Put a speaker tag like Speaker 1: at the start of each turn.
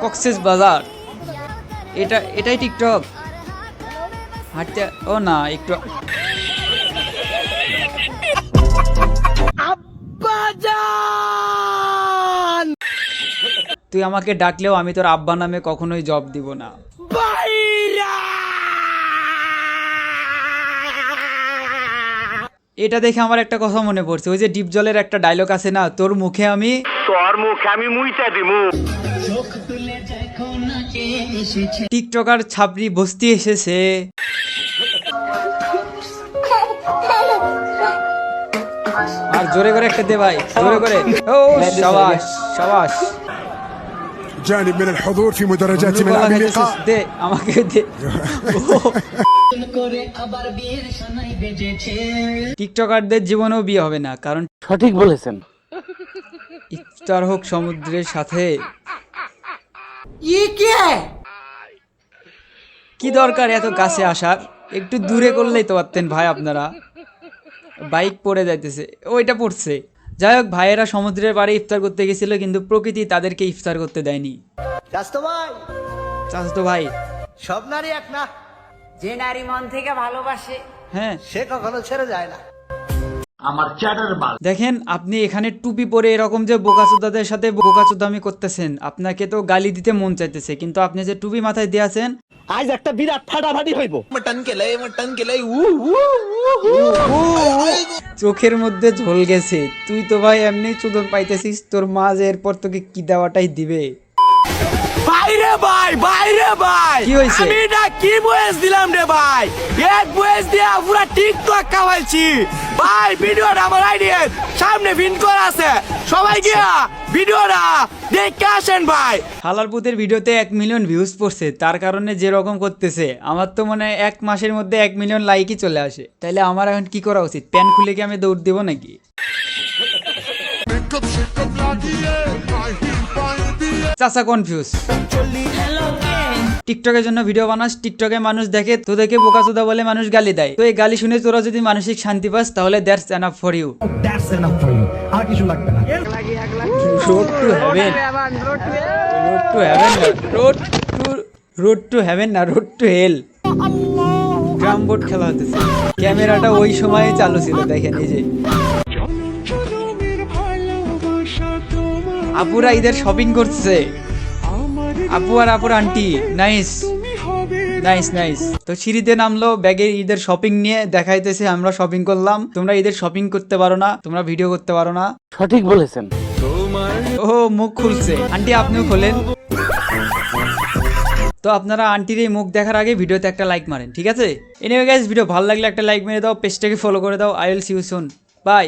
Speaker 1: কক্সেস বাজার, এটাই টিকটক। হাঁটতে ও না একটু তুই আমাকে ডাকলেও আমি তোর আব্বা নামে কখনোই জব দিব না। এটা দেখে আমার একটা কথা মনে পড়ছে, ওই যে ডিপ জলের একটা ডায়লগ আছে না, তোর মুখে আমি মুইতা দিমু। টিকটকার ছাপড়ি বস্তি এসেছে। আর জোরে করে একটা দে ভাই, জোরে করে। ও শাবাশ শাবাশ।
Speaker 2: جانب من الحضور في مدرجات ملعب اللقاء
Speaker 1: দে আমাকে দে। টিকটকারদের জীবনেও বিয়ে হবে না, কারণ
Speaker 3: সঠিক বলেছেন।
Speaker 1: ইফতার হোক সমুদ্রের সাথে। কি দরকার এত কাছে আসার, একটু দূরে করলেই তো পারতেন ভাই আপনারা। বাইক পড়ে যাইতেছে, ওইটা পড়ছে। যাই হোক, ভাইয়েরা সমুদ্রের পাড়ে ইফতার করতে গেছিল, কিন্তু প্রকৃতি তাদেরকে ইফতার করতে দেয়নি। চাচতো ভাই,
Speaker 4: সব নারী এক না, যে নারী মন থেকে ভালোবাসে
Speaker 1: হ্যাঁ
Speaker 4: সে কখনো ছেড়ে যায় না।
Speaker 1: দেখেন, আপনি এখানে টুপি পরে এরকম যে বোকাচোদাদের সাথে বোকাচোদামি করতেছেন, আপনাকে তো গালি দিতে মন চাইতেছে, কিন্তু আপনি যে টুপি মাথায় দিয়ে আছেন,
Speaker 3: আজ একটা বিরাট ফাটাফাটি হইব।
Speaker 1: চোখের মধ্যে ঝোল গেছে। তুই তো ভাই এমনি চোদন পাইতেছিস, তোর মা যে এরপর তোকে কি দেওয়াটাই দিবে।
Speaker 5: বাইরে ভাই, বাইরে ভাই,
Speaker 1: কি হয়েছে?
Speaker 5: আমি এটা কি বয়স দিলাম রে ভাই, এক বয়স দিয়ে পুরা টিকটক খাওয়াইছি ভাই। ভিডিওটা আমার আইডির সামনে পিন করা আছে, সবাই গিয়া ভিডিওটা দেখে আসেন ভাই।
Speaker 1: হালালপুতের ভিডিওতে 1 মিলিয়ন ভিউজ পড়ছে, তার কারণে যে রকম করতেছে, আমার তো মনে হয় 1 মাসের মধ্যে 1 মিলিয়ন লাইকই চলে আসে। তাইলে আমার এখন কি করা উচিত? প্যান খুলে কি আমি দৌড় দেবো নাকি? চাচা কনফিউজ। টিকটকের জন্য ভিডিও বানাস, টিকটকে মানুষ দেখে, তোদেরকে বোকাচোদা বলে মানুষ গালি দেয়। তো এই গালি শুনে তোরা যদি মানসিক শান্তি পাস, তাহলে দ্যাটস এনাফ ফর ইউ।
Speaker 3: আর কিছু লাগবে না।
Speaker 1: Road to heaven, road to heaven না, রোড টু হেল। গ্রাম বোর্ড খেলা হতেছে, ক্যামেরাটা ওই সময়ে চালু ছিল, দেখেন এই যে। আপুরা ঈদের শপিং করছে, আপু আর আপুর আন্টি। Nice nice nice. তো সিঁড়িতে নামলো, ব্যাগে ঈদের শপিং নিয়ে দেখাইতেছে, আমরা শপিং করলাম, তোমরা ঈদের শপিং করতে পারো না, তোমরা ভিডিও করতে পারো না।
Speaker 3: সঠিক বলেছেন।
Speaker 1: ও মুখ খুলছে, আন্টি আপনিও খোলেন। তো আপনারা আন্টির এই মুখ দেখার আগে ভিডিওতে একটা লাইক মারেন, ঠিক আছে? এনিওয়ে গাইস, ভিডিও ভালো লাগলে একটা লাইক মেরে দাও, পেজটাকে ফলো করে দাও। I will see you soon, by.